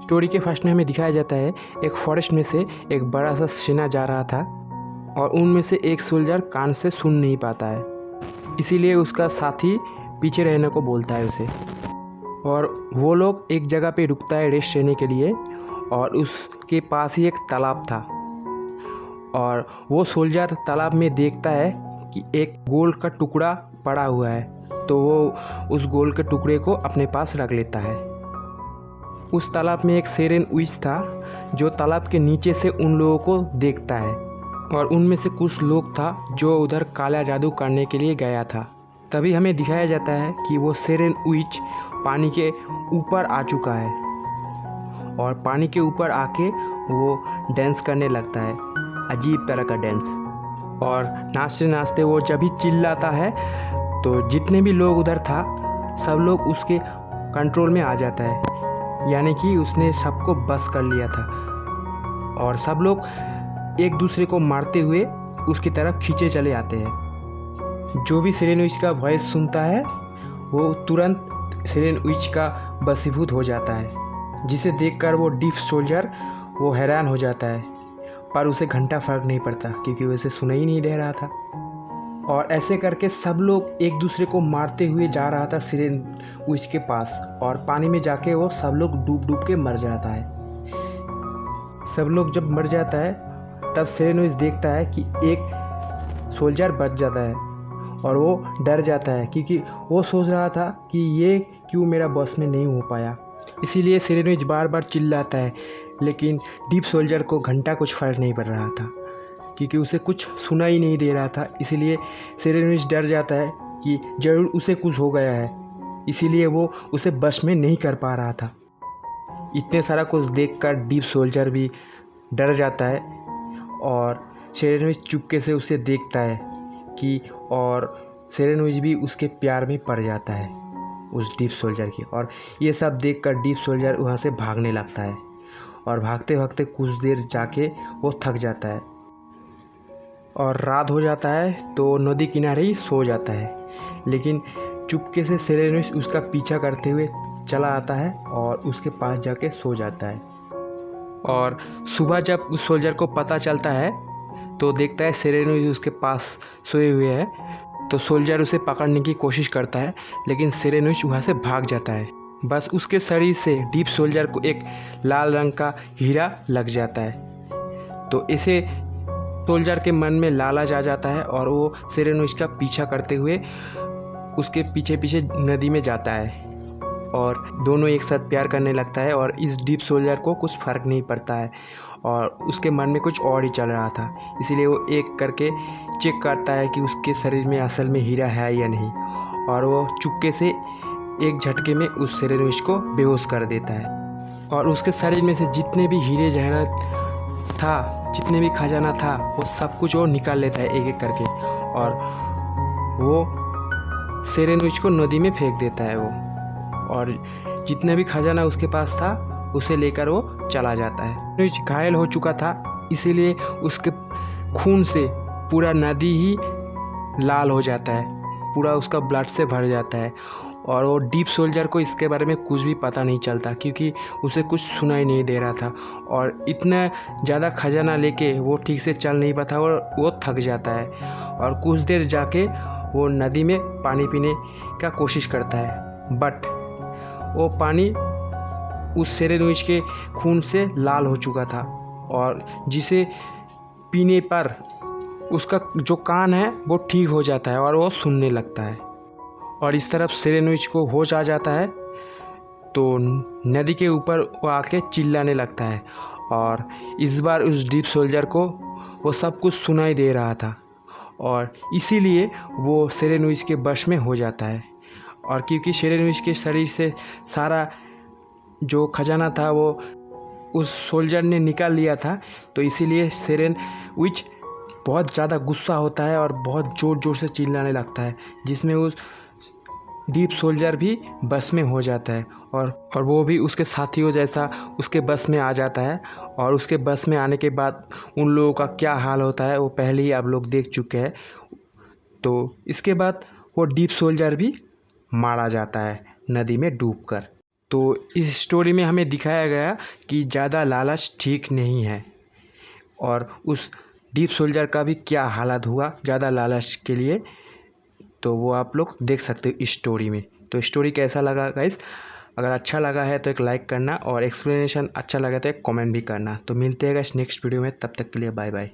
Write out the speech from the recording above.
Story के first में हमें दिखाया जाता है एक फॉरेस्ट में से एक बड़ा सा सेना जा रहा था और उनमें से एक सोल्जर कान से सुन नहीं पाता है, इसीलिए उसका साथी पीछे रहने को बोलता है उसे। और वो लोग एक जगह पे रुकता है रेस्ट लेने के लिए और उसके पास ही एक तालाब था और वो सोल्जर तालाब में देखता है कि एक गोल्ड का टुकड़ा पड़ा हुआ है, तो वो उस गोल्ड के टुकड़े को अपने पास रख लेता है। उस तालाब में एक सेरेन विच था जो तालाब के नीचे से उन लोगों को देखता है और उनमें से कुछ लोग था जो उधर काला जादू करने के लिए गया था। तभी हमें दिखाया जाता है कि वो सेरेन विच पानी के ऊपर आ चुका है और पानी के ऊपर आके वो डांस करने लगता है, अजीब तरह का डांस। और नाचते नाचते वो जब भी चिल्लाता है तो जितने भी लोग उधर था सब लोग उसके कंट्रोल में आ जाता है, यानी कि उसने सबको बस कर लिया था और सब लोग एक दूसरे को मारते हुए उसकी तरफ खींचे चले आते हैं। जो भी सेरेन विच का वॉइस सुनता है वो तुरंत सेरेन विच का बसीभूत हो जाता है, जिसे देखकर वो डीप सोल्जर वो हैरान हो जाता है, पर उसे घंटा फर्क नहीं पड़ता क्योंकि वो उसे सुनाई नहीं दे रहा था। और ऐसे करके सब लोग एक दूसरे को मारते हुए जा रहा था सेरेन विच के पास और पानी में जाके वो सब लोग डूब डूब के मर जाता है। सब लोग जब मर जाता है तब सेरेन विच देखता है कि एक सोल्जर बच जाता है और वो डर जाता है क्योंकि वो सोच रहा था कि ये क्यों मेरा बॉस में नहीं हो पाया। इसीलिए सेरेन विच बार बार चिल्लाता है, लेकिन डीप सोल्जर को घंटा कुछ फर्क नहीं पड़ रहा था क्योंकि उसे कुछ सुना ही नहीं दे रहा था। इसीलिए सेरेन विच डर जाता है कि जरूर उसे कुछ हो गया है, इसीलिए वो उसे बस में नहीं कर पा रहा था। इतने सारा कुछ देखकर डीप सोल्जर भी डर जाता है और सेरेन विच चुपके से उसे देखता है कि और सेरेन विच भी उसके प्यार में पड़ जाता है उस डीप सोल्जर की। और ये सब देखकर डीप सोल्जर वहाँ से भागने लगता है और भागते भागते कुछ देर जाके वो थक जाता है और रात हो जाता है तो नदी किनारे ही सो जाता है। लेकिन चुपके से सेरेन विच उसका पीछा करते हुए चला आता है और उसके पास जाके सो जाता है। और सुबह जब उस सोल्जर को पता चलता है तो देखता है सेरेन विच उसके पास सोए हुए है, तो सोल्जर उसे पकड़ने की कोशिश करता है, लेकिन सेरेन विच वहाँ से भाग जाता है। बस उसके शरीर से डीप सोल्जर को एक लाल रंग का हीरा लग जाता है, तो इसे सोल्जर के मन में लालच आ जाता है और वो सेरेन विच का पीछा करते हुए उसके पीछे पीछे नदी में जाता है और दोनों एक साथ प्यार करने लगता है। और इस डीप सोल्जर को कुछ फ़र्क नहीं पड़ता है और उसके मन में कुछ और ही चल रहा था, इसीलिए वो एक करके चेक करता है कि उसके शरीर में असल में हीरा है या नहीं, और वो चुपके से एक झटके में उस सेरेन विच को बेहोश कर देता है। और उसके शरीर में से जितने भी हीरे जवाहरात था, जितने भी खजाना था, वो सब कुछ वो निकाल लेता है एक एक करके और वो सेरेन विच को नदी में फेंक देता है वो, और जितना भी खजाना उसके पास था उसे लेकर वो चला जाता है। सेरेन विच घायल हो चुका था, इसीलिए उसके खून से पूरा नदी ही लाल हो जाता है, पूरा उसका ब्लड से भर जाता है। और वो डीप सोल्जर को इसके बारे में कुछ भी पता नहीं चलता क्योंकि उसे कुछ सुनाई नहीं दे रहा था और इतना ज़्यादा खजाना लेके वो ठीक से चल नहीं पाता और वो थक जाता है। और कुछ देर जाके वो नदी में पानी पीने का कोशिश करता है, बट वो पानी उस सेरेन विच के खून से लाल हो चुका था और जिसे पीने पर उसका जो कान है वो ठीक हो जाता है और वो सुनने लगता है। और इस तरफ सेरेन विच को होश आ जाता है तो नदी के ऊपर वो आके चिल्लाने लगता है और इस बार उस डीप सोल्जर को वो सब कुछ सुनाई दे रहा था और इसीलिए वो सेरेन विच के वश में हो जाता है। और क्योंकि सेरेन विच के शरीर से सारा जो खजाना था वो उस सोल्जर ने निकाल लिया था, तो इसीलिए सेरेन विच बहुत ज़्यादा गुस्सा होता है और बहुत ज़ोर ज़ोर से चिल्लाने लगता है, जिसमें उस डीप सोल्जर भी बस में हो जाता है और वो भी उसके साथियों जैसा उसके बस में आ जाता है। और उसके बस में आने के बाद उन लोगों का क्या हाल होता है वो पहले ही आप लोग देख चुके हैं। तो इसके बाद वो डीप सोल्जर भी मारा जाता है नदी में डूबकर। तो इस स्टोरी में हमें दिखाया गया कि ज़्यादा लालच ठीक नहीं है और उस डीप सोल्जर का भी क्या हालत हुआ ज़्यादा लालच के लिए, तो वो आप लोग देख सकते हो इस स्टोरी में। तो स्टोरी कैसा लगा गाइस? अगर अच्छा लगा है तो एक लाइक करना और एक्सप्लेनेशन अच्छा लगा तो एक कमेंट भी करना। तो मिलते हैं गाइस नेक्स्ट वीडियो में, तब तक के लिए बाय बाय।